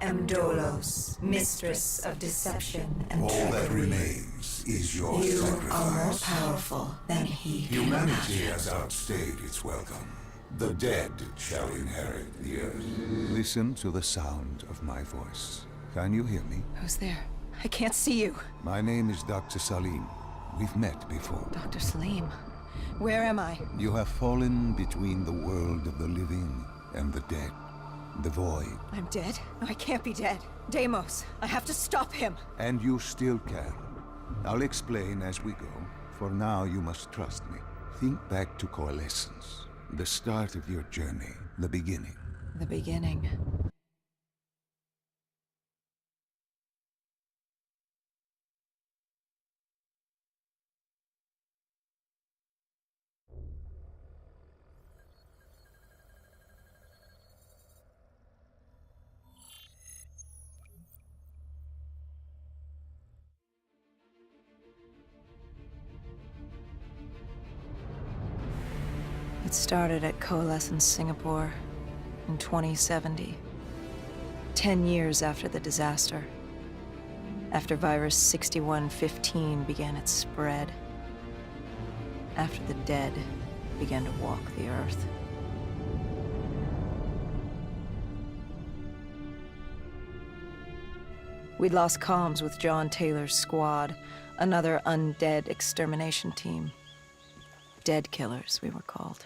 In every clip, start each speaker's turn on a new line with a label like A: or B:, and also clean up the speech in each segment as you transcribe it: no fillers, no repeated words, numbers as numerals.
A: am Dolos, mistress of deception and
B: All
A: trickery.
B: that remains is your
A: You
B: sacrifice.
A: are more powerful than he can
B: Humanity
A: imagine.
B: has outstayed its welcome. The dead shall inherit the earth. Listen to the sound of my voice. Can you hear me?
C: Who's there? I can't see you.
B: My name is Dr. Salim. We've met before.
C: Dr. Salim. Where am I?
B: You have fallen between the world of the living and the dead. The void.
C: I'm dead? No, I can't be dead. Deimos, I have to stop him.
B: And you still can. I'll explain as we go. For now, you must trust me. Think back to Coalescence. The start of your journey. The beginning.
C: The beginning. It started at Coalescence Singapore in 2070. 10 years after the disaster. After Virus 6115 began its spread. After the dead began to walk the Earth. We'd lost comms with John Taylor's squad, another undead extermination team. Dead killers, we were called.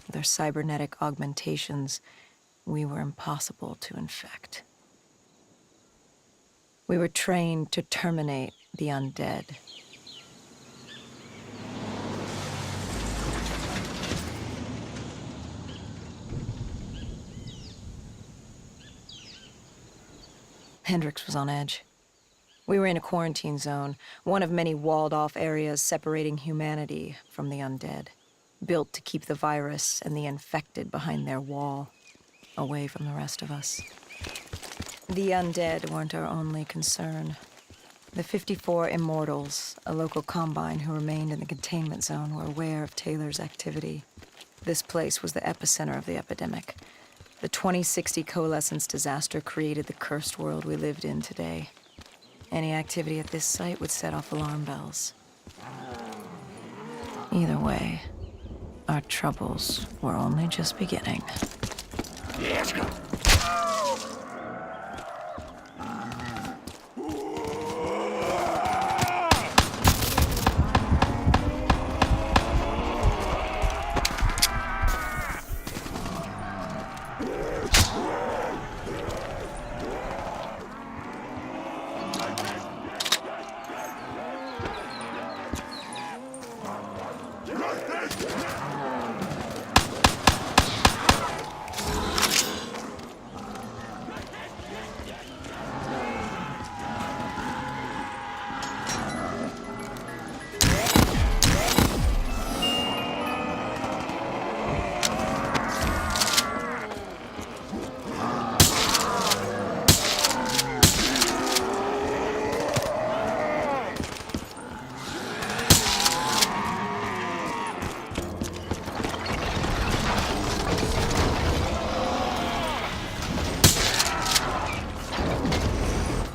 C: With our cybernetic augmentations, we were impossible to infect. We were trained to terminate the undead. Hendricks was on edge. We were in a quarantine zone, one of many walled-off areas separating humanity from the undead, built to keep the virus and the infected behind their wall, away from the rest of us. The undead weren't our only concern. The 54 Immortals, a local combine who remained in the containment zone, were aware of Taylor's activity. This place was the epicenter of the epidemic. The 2060 Coalescence disaster created the cursed world we lived in today. Any activity at this site would set off alarm bells. Either way, our troubles were only just beginning.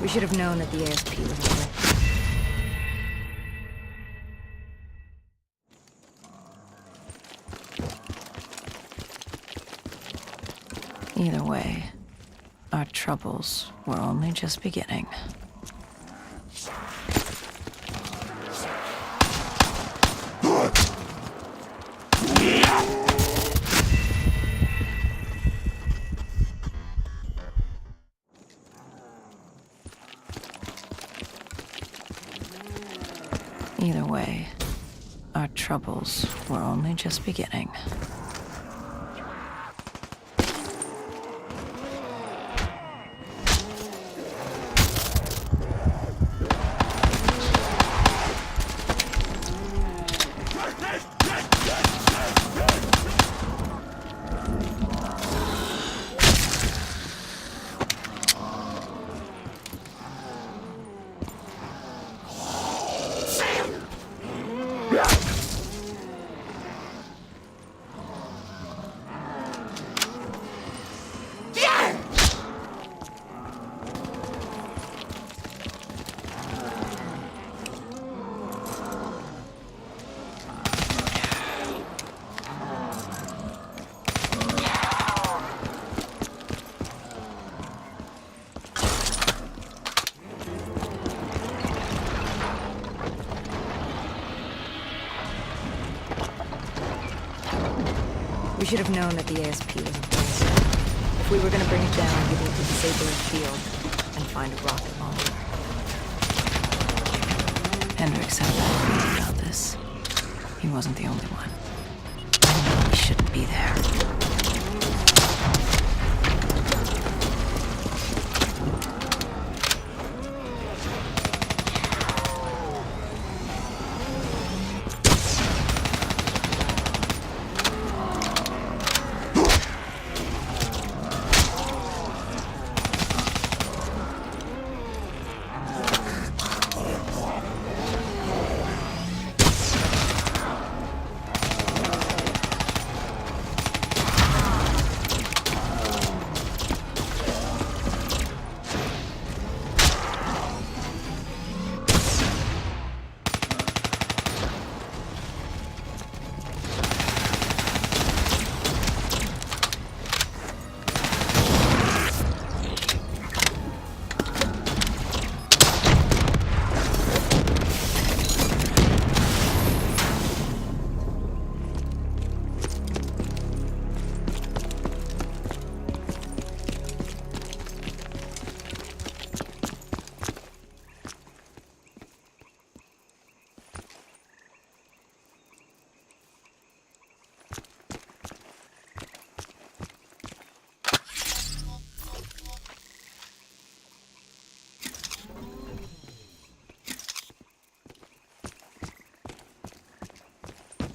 C: We should have known that the ASP was on it. Either way, our troubles were only just beginning. Either way, our troubles were only just beginning. We should have known that the ASP was in place. If we were gonna bring it down, we'd need to disable its field and find a rocket launcher. Hendricks had a bad feeling about this. He wasn't the only one. We shouldn't be there.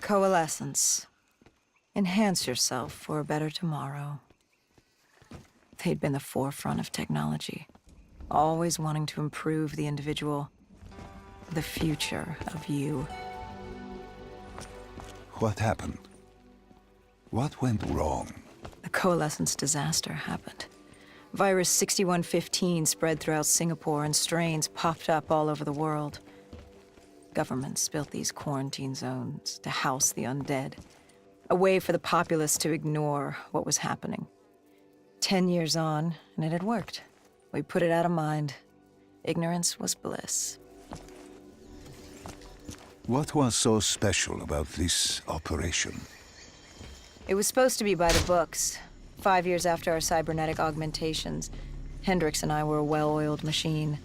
C: Coalescence. Enhance yourself for a better tomorrow. They'd been the forefront of technology, always wanting to improve the individual, the future of you.
B: What happened? What went wrong?
C: The Coalescence disaster happened. Virus 6115 spread throughout Singapore and strains popped up all over the world. Governments built these quarantine zones to house the undead, a way for the populace to ignore what was happening. 10 years on, and it had worked. We put it out of mind. Ignorance was bliss.
B: What was so special about this operation?
C: It was supposed to be by the books. 5 years after our cybernetic augmentations, Hendricks and I were a well-oiled machine.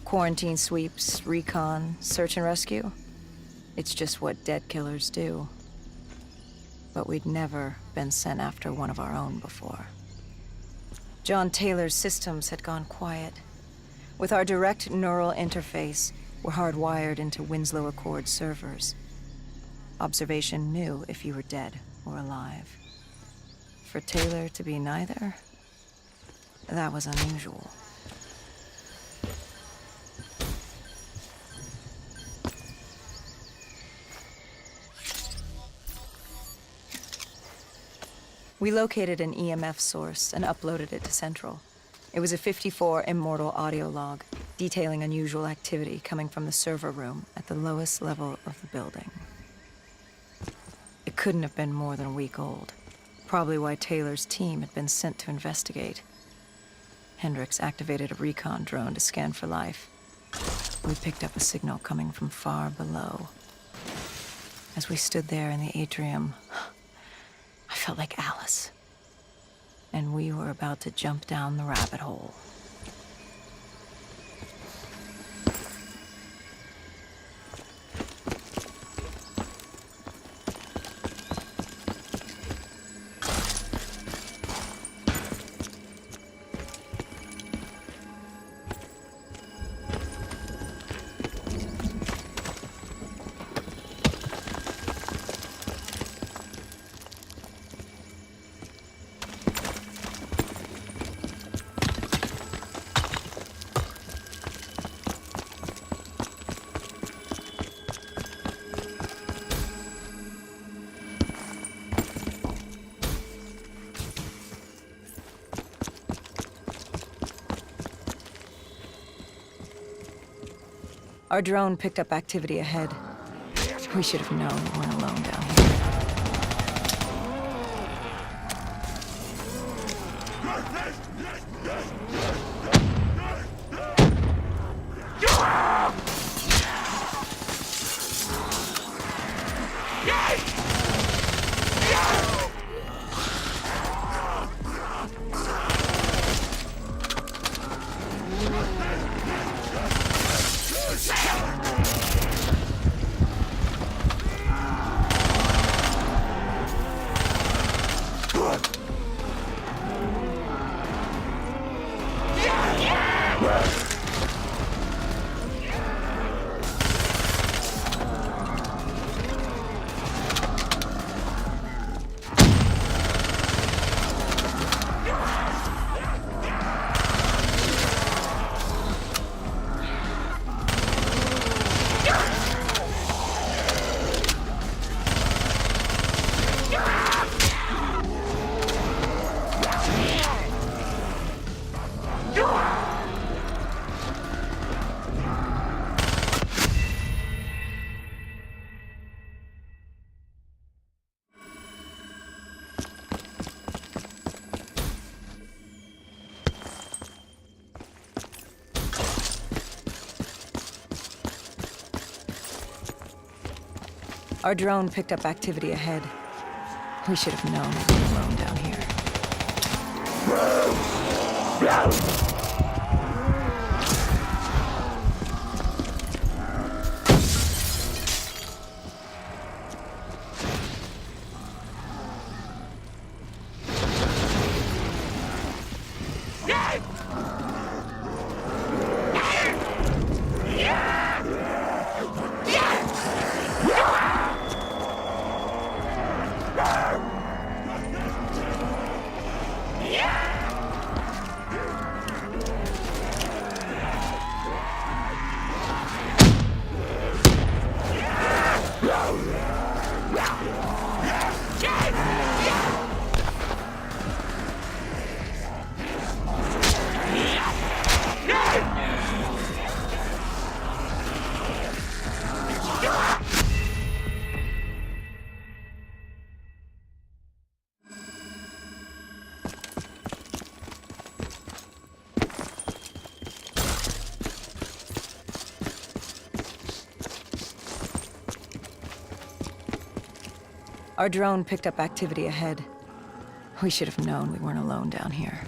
C: Quarantine sweeps, recon, search and rescue. It's just what dead killers do. But we'd never been sent after one of our own before. John Taylor's systems had gone quiet. With our direct neural interface, we're hardwired into Winslow Accord servers. Observation knew if you were dead or alive. For Taylor to be neither, that was unusual. We located an EMF source and uploaded it to Central. It was a 54 immortal audio log, detailing unusual activity coming from the server room at the lowest level of the building. It couldn't have been more than a week old, probably why Taylor's team had been sent to investigate. Hendricks activated a recon drone to scan for life. We picked up a signal coming from far below. As we stood there in the atrium, I felt like Alice. And we were about to jump down the rabbit hole. Our drone picked up activity ahead. We should have known we weren't alone down here. Our drone picked up activity ahead. We should have known we were alone down here. Our drone picked up activity ahead. We should have known we weren't alone down here.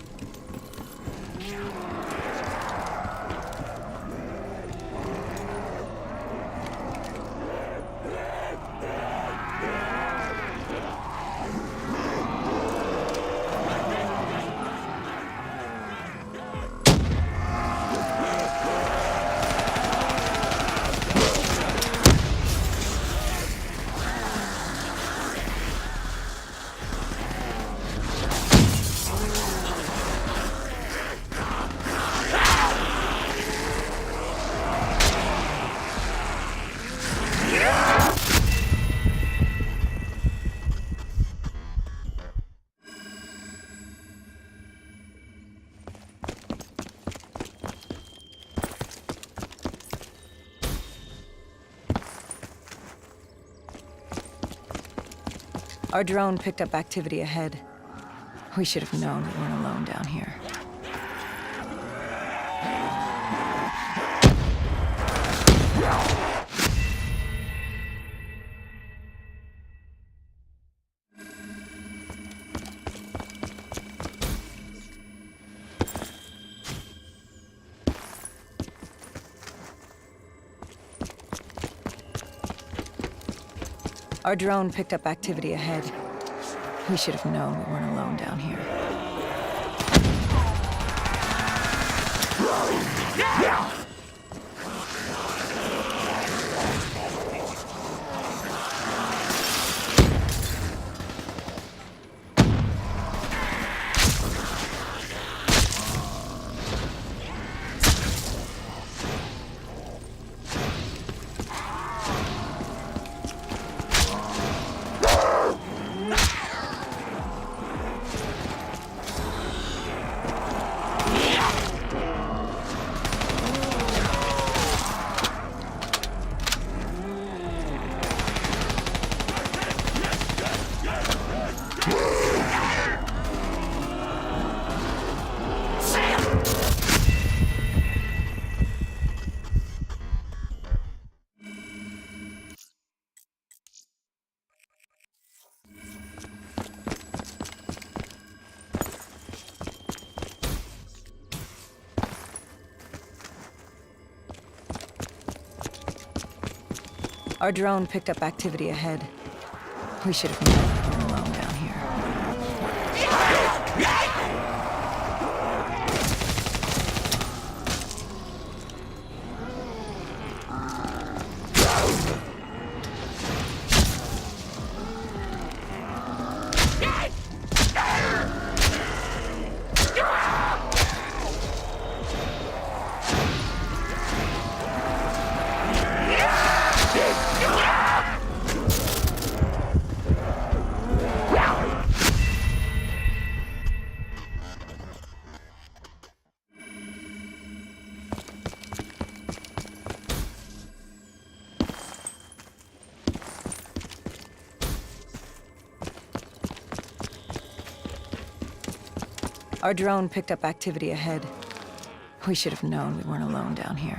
C: Our drone picked up activity ahead. We should have known we weren't alone down here. Our drone picked up activity ahead. We should have known we weren't alone down here. Our drone picked up activity ahead. We should have known we weren't alone down here. Our drone picked up activity ahead. We should have known we weren't alone down here.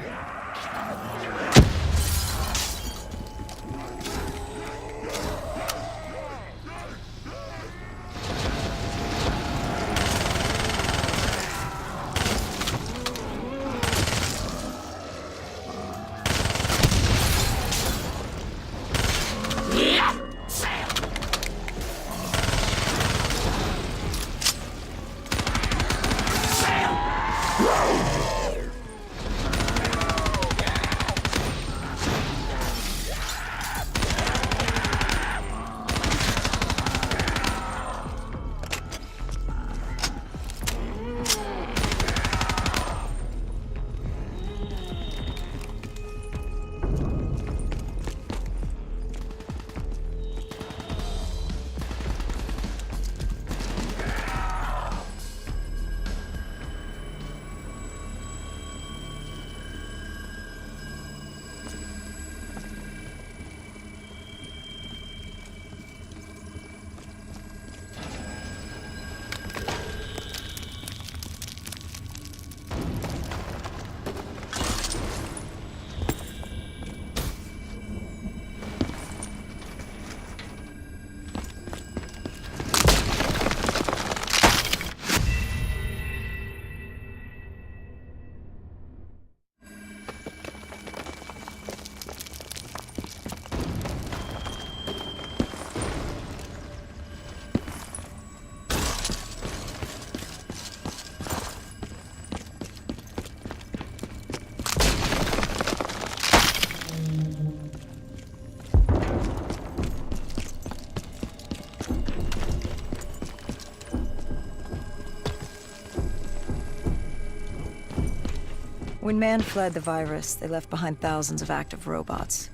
C: When man fled the virus, they left behind thousands of active robots.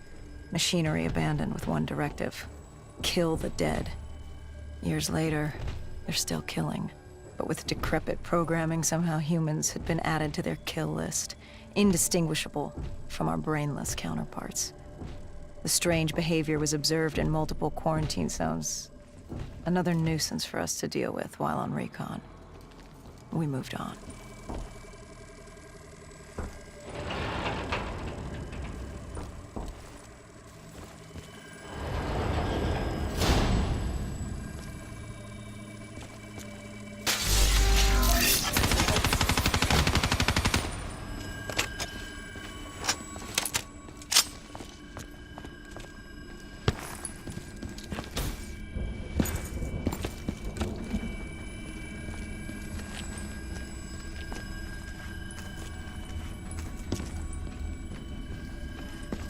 C: Machinery abandoned with one directive: kill the dead. Years later, they're still killing. But with decrepit programming, somehow humans had been added to their kill list, indistinguishable from our brainless counterparts. The strange behavior was observed in multiple quarantine zones. Another nuisance for us to deal with while on recon. We moved on.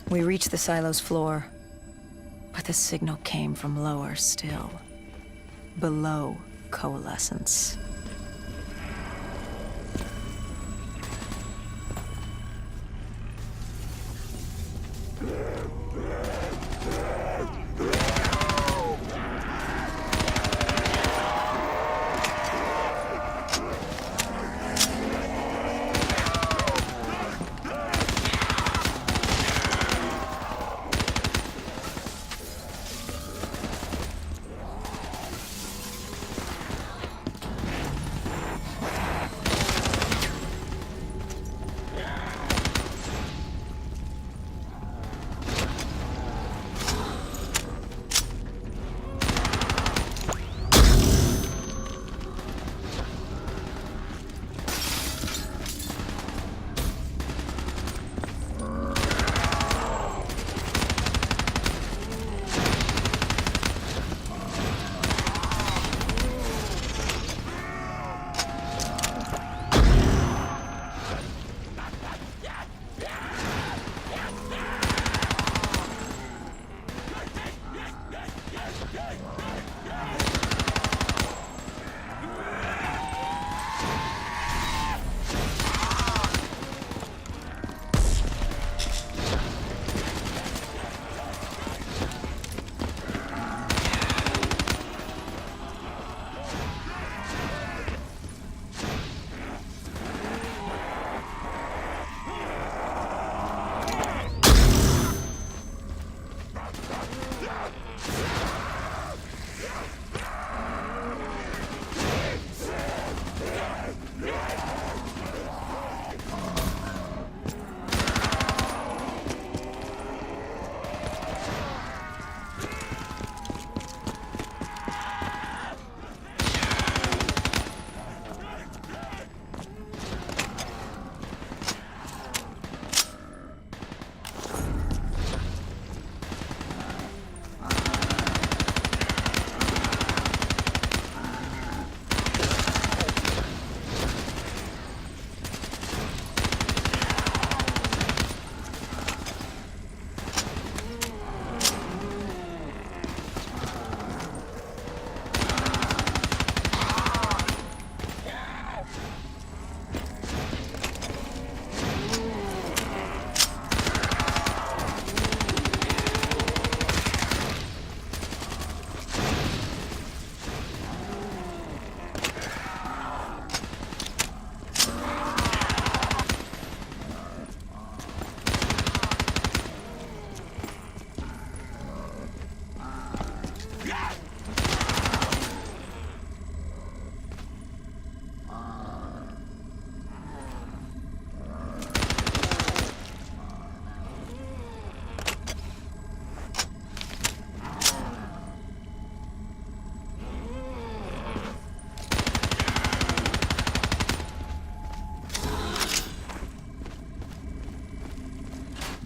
C: We reached the silo's floor, but the signal came from lower still, below Coalescence.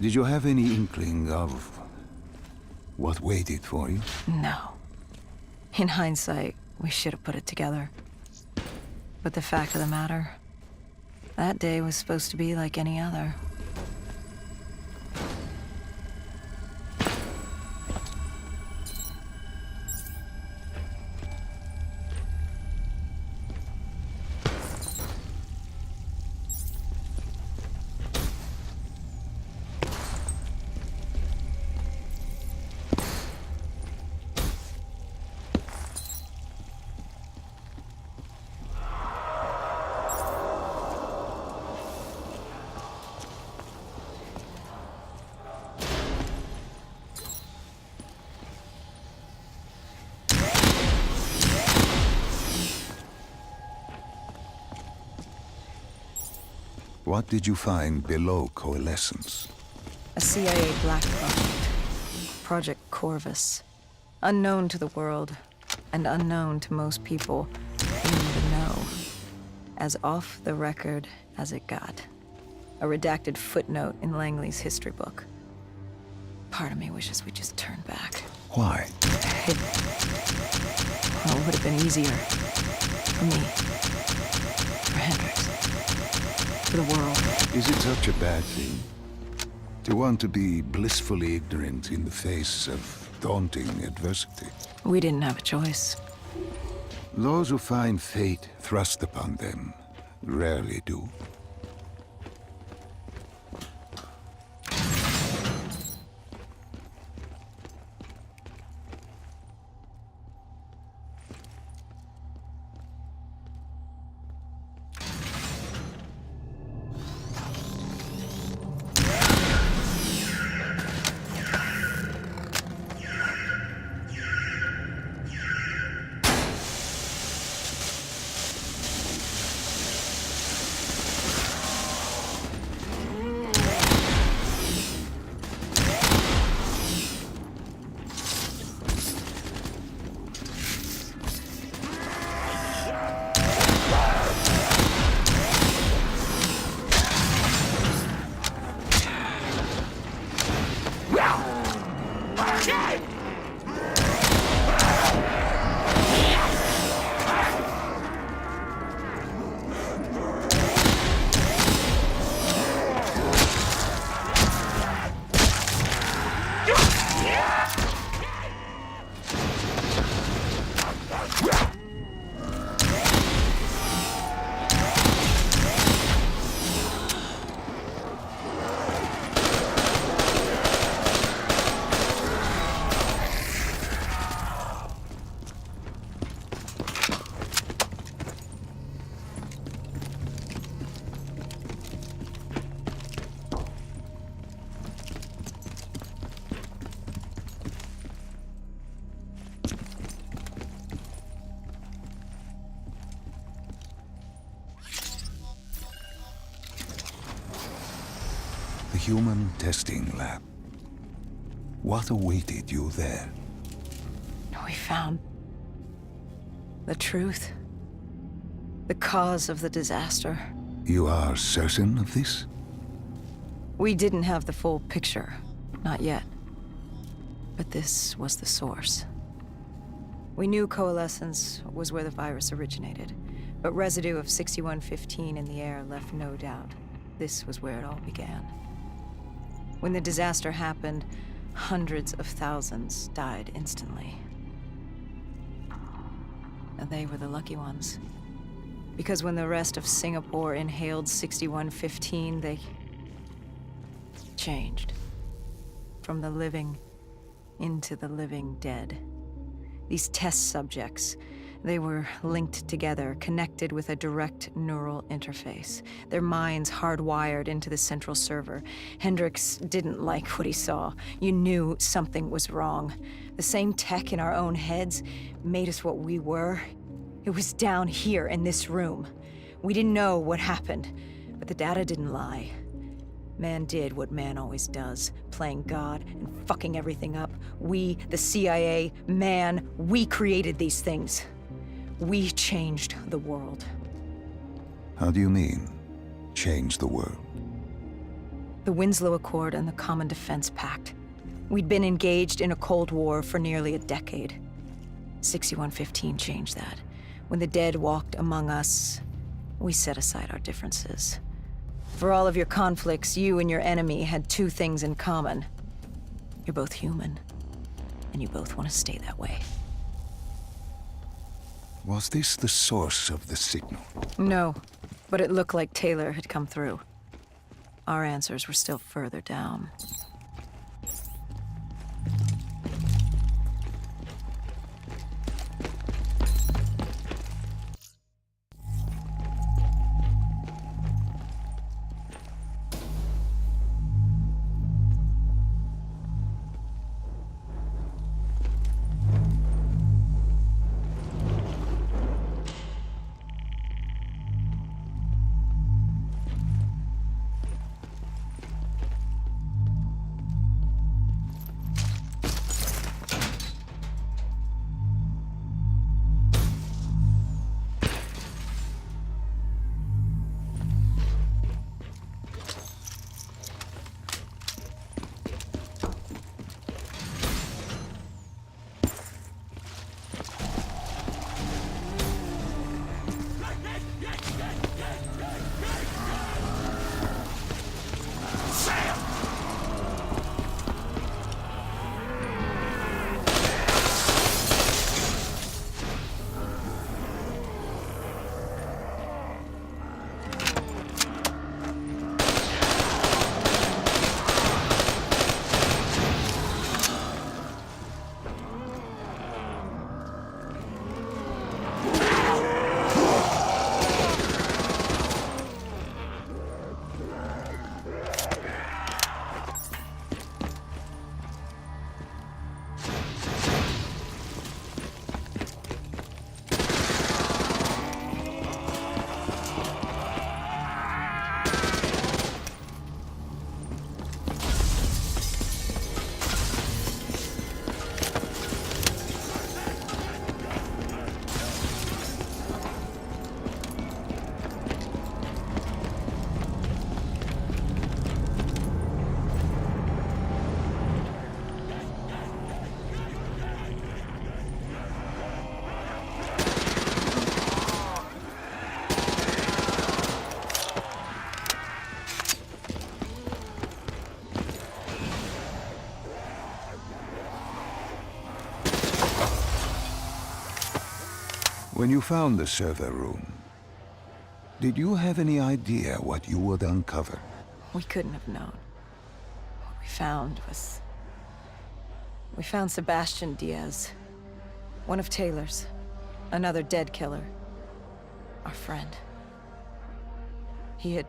B: Did you have any inkling of what waited for you?
C: No. In hindsight, we should have put it together. But the fact of the matter, that day was supposed to be like any other.
B: What did you find below Coalescence?
C: A CIA black project. Project Corvus. Unknown to the world, and unknown to most people in the know. As off the record as it got. A redacted footnote in Langley's history book. Part of me wishes we just turned back.
B: Why?
C: Well, it would have been easier. For me. For Hendricks. For the world.
B: Is it such a bad thing? To want to be blissfully ignorant in the face of daunting adversity?
C: We didn't have a choice.
B: Those who find fate thrust upon them rarely do. The human testing lab. What awaited you there?
C: We found the truth. The cause of the disaster.
B: You are certain of this?
C: We didn't have the full picture. Not yet. But this was the source. We knew Coalescence was where the virus originated, but residue of 6115 in the air left no doubt. This was where it all began. When the disaster happened, hundreds of thousands died instantly. And they were the lucky ones. Because when the rest of Singapore inhaled 6115, they changed. From the living into the living dead. These test subjects, they were linked together, connected with a direct neural interface. Their minds hardwired into the central server. Hendricks didn't like what he saw. You knew something was wrong. The same tech in our own heads made us what we were. It was down here in this room. We didn't know what happened, but the data didn't lie. Man did what man always does, playing God and fucking everything up. We, the CIA, man, we created these things. We changed the world.
B: How do you mean, change the world?
C: The Winslow Accord and the Common Defense Pact. We'd been engaged in a Cold War for nearly a decade. 6115 changed that. When the dead walked among us, we set aside our differences. For all of your conflicts, you and your enemy had two things in common. You're both human, and you both want to stay that way.
B: Was this the source of the signal?
C: No, but it looked like Taylor had come through. Our answers were still further down.
B: When you found the server room, did you have any idea what you would uncover?
C: We couldn't have known. What we found was... We found Sebastian Diaz. One of Taylor's. Another dead killer. Our friend. He'd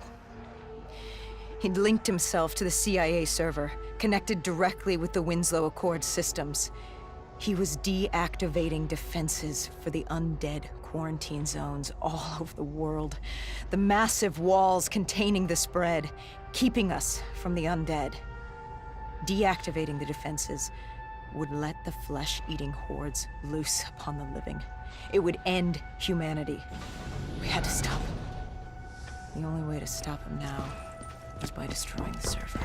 C: linked himself to the CIA server, connected directly with the Winslow Accord systems. He was deactivating defenses for the undead quarantine zones all over the world. The massive walls containing the spread, keeping us from the undead. Deactivating the defenses would let the flesh-eating hordes loose upon the living. It would end humanity. We had to stop him. The only way to stop him now is by destroying the server.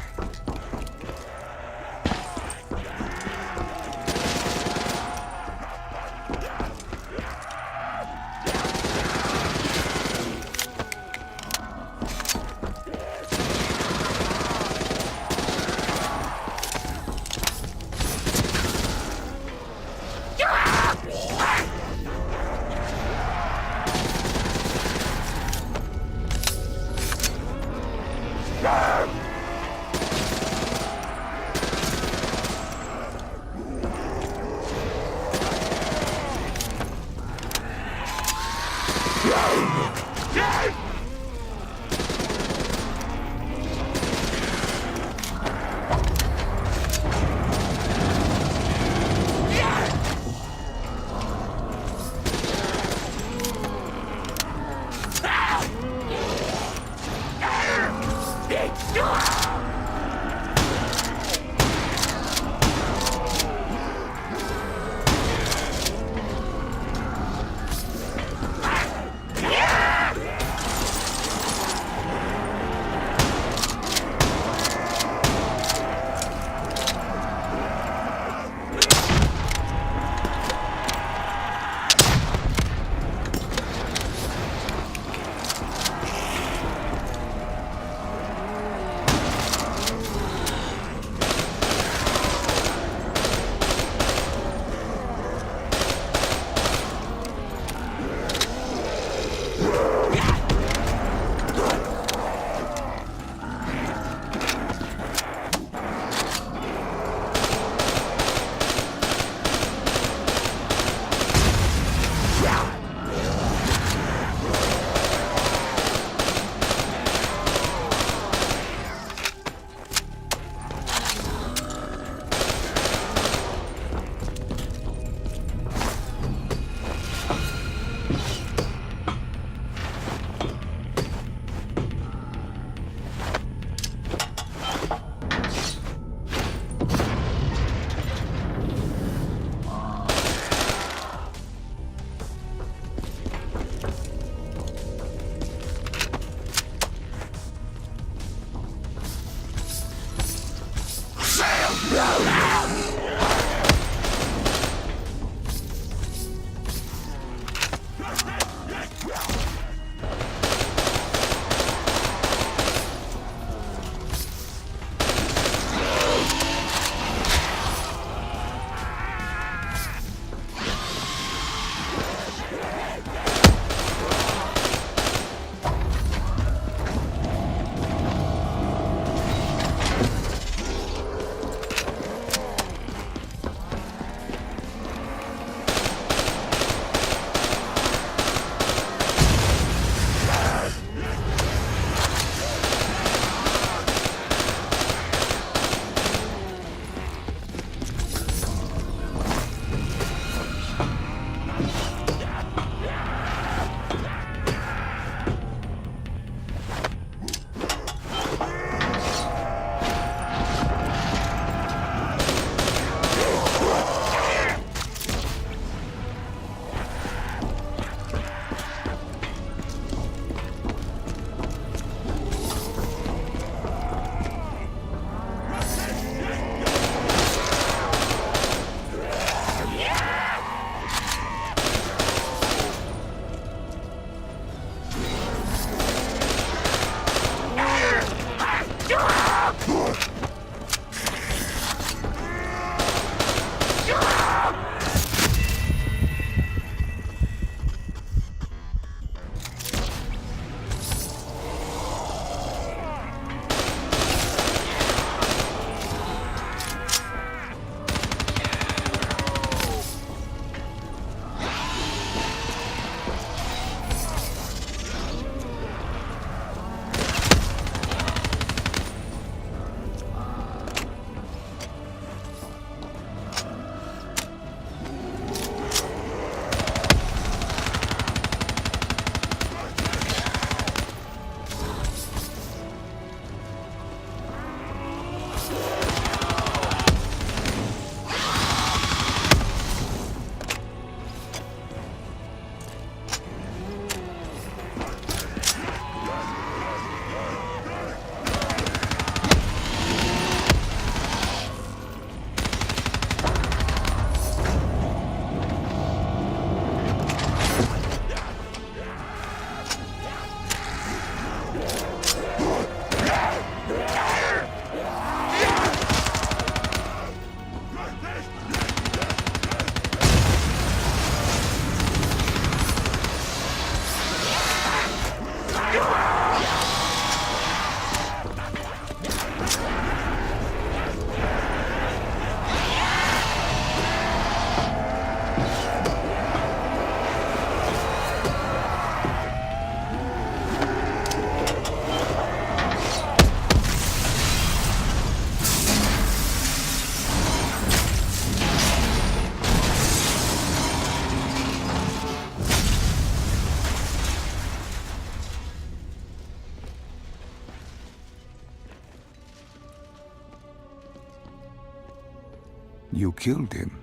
B: You killed him.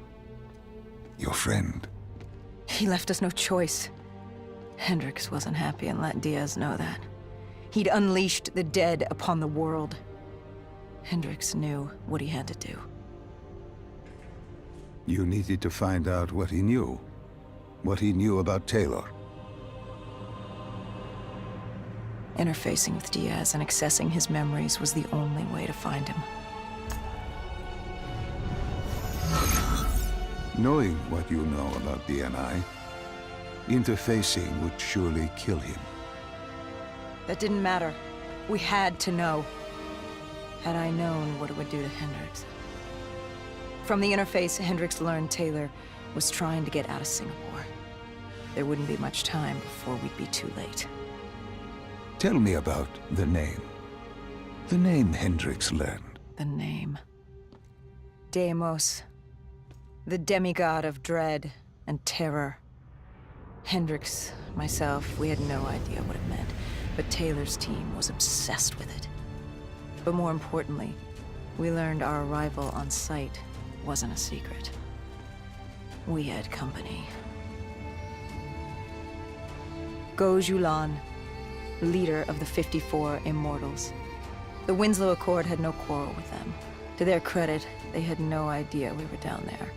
B: Your friend.
C: He left us no choice. Hendricks wasn't happy and let Diaz know that. He'd unleashed the dead upon the world. Hendricks knew what he had to do.
B: You needed to find out what he knew. What he knew about Taylor.
C: Interfacing with Diaz and accessing his memories was the only way to find him.
B: Knowing what you know about DNI, interfacing would surely kill him.
C: That didn't matter. We had to know. Had I known what it would do to Hendricks. From the interface, Hendricks learned Taylor was trying to get out of Singapore. There wouldn't be much time before we'd be too late.
B: Tell me about the name. The name Hendricks learned.
C: The name. Deimos. The demigod of dread and terror. Hendricks, myself, we had no idea what it meant, but Taylor's team was obsessed with it. But more importantly, we learned our arrival on site wasn't a secret. We had company. Go Julan, leader of the 54 Immortals. The Winslow Accord had no quarrel with them. To their credit, they had no idea we were down there.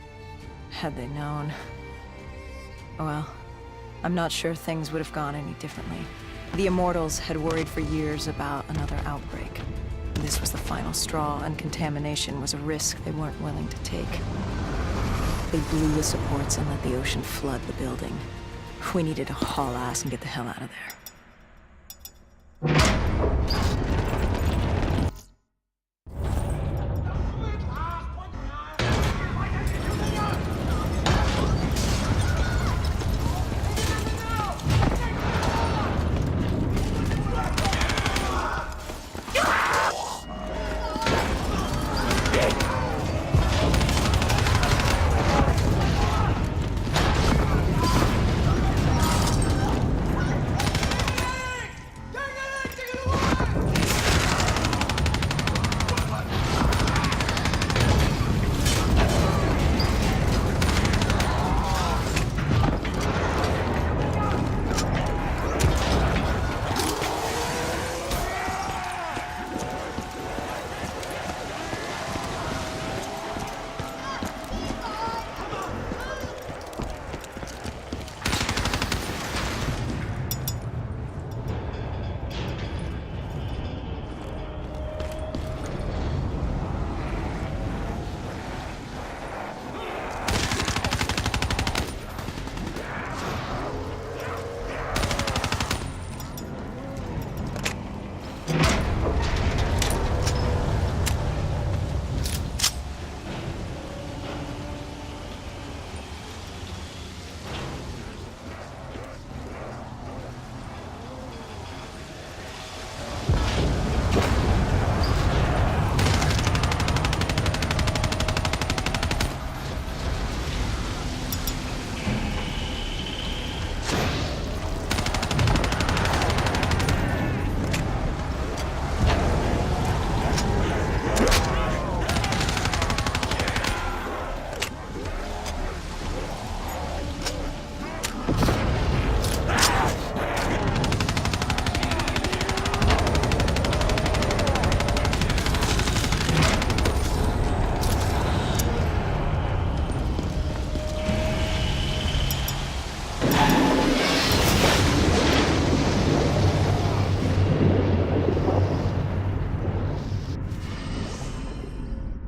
C: Had they known... well, I'm not sure things would have gone any differently. The Immortals had worried for years about another outbreak. This was the final straw, and contamination was a risk they weren't willing to take. They blew the supports and let the ocean flood the building. We needed to haul ass and get the hell out of there.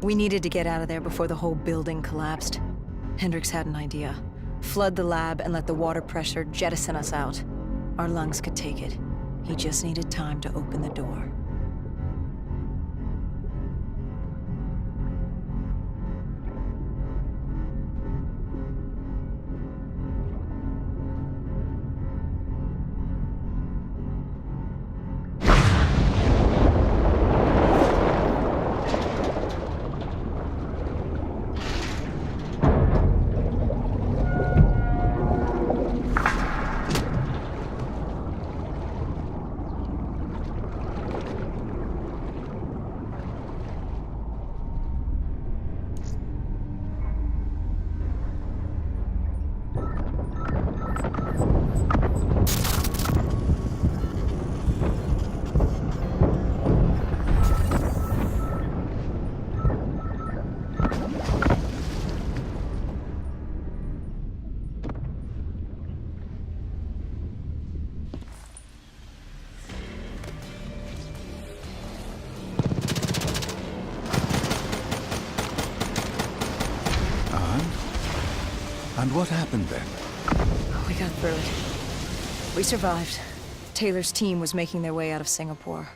C: We needed to get out of there before the whole building collapsed. Hendricks had an idea. Flood the lab and let the water pressure jettison us out. Our lungs could take it. He just needed time to open the door.
B: what happened then?
C: We got through it. We survived. Taylor's team was making their way out of Singapore.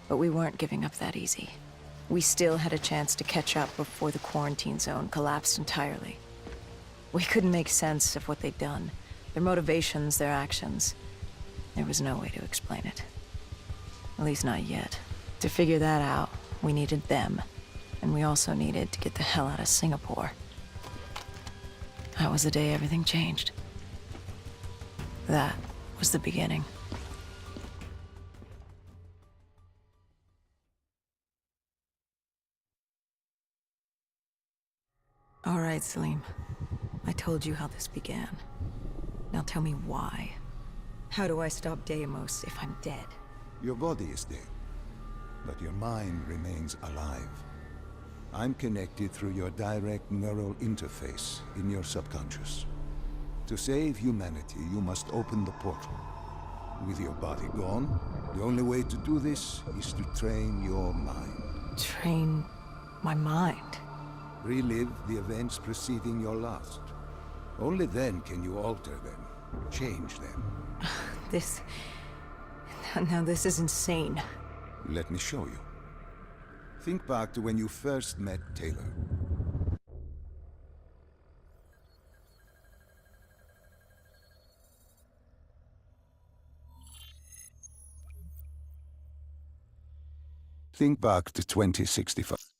C: But we weren't giving up that easy. We still had a chance to catch up before the quarantine zone collapsed entirely. We couldn't make sense of what they'd done. Their motivations, their actions. There was no way to explain it. At least not yet. To figure that out, we needed them. And we also needed to get the hell out of Singapore. That was the day everything changed. That was the beginning. All right, Salim. I told you how this began. Now tell me why. How do I stop Deimos if I'm dead?
B: Your body is dead, but your mind remains alive. I'm connected through your direct neural interface in your subconscious. To save humanity, you must open the portal. With your body gone, the only way to do this is to train your mind.
C: Train my mind?
B: Relive the events preceding your last. Only then can you alter them, change them.
C: This... Now this is insane.
B: Let me show you. Think back to when you first met Taylor. Think back to 2065.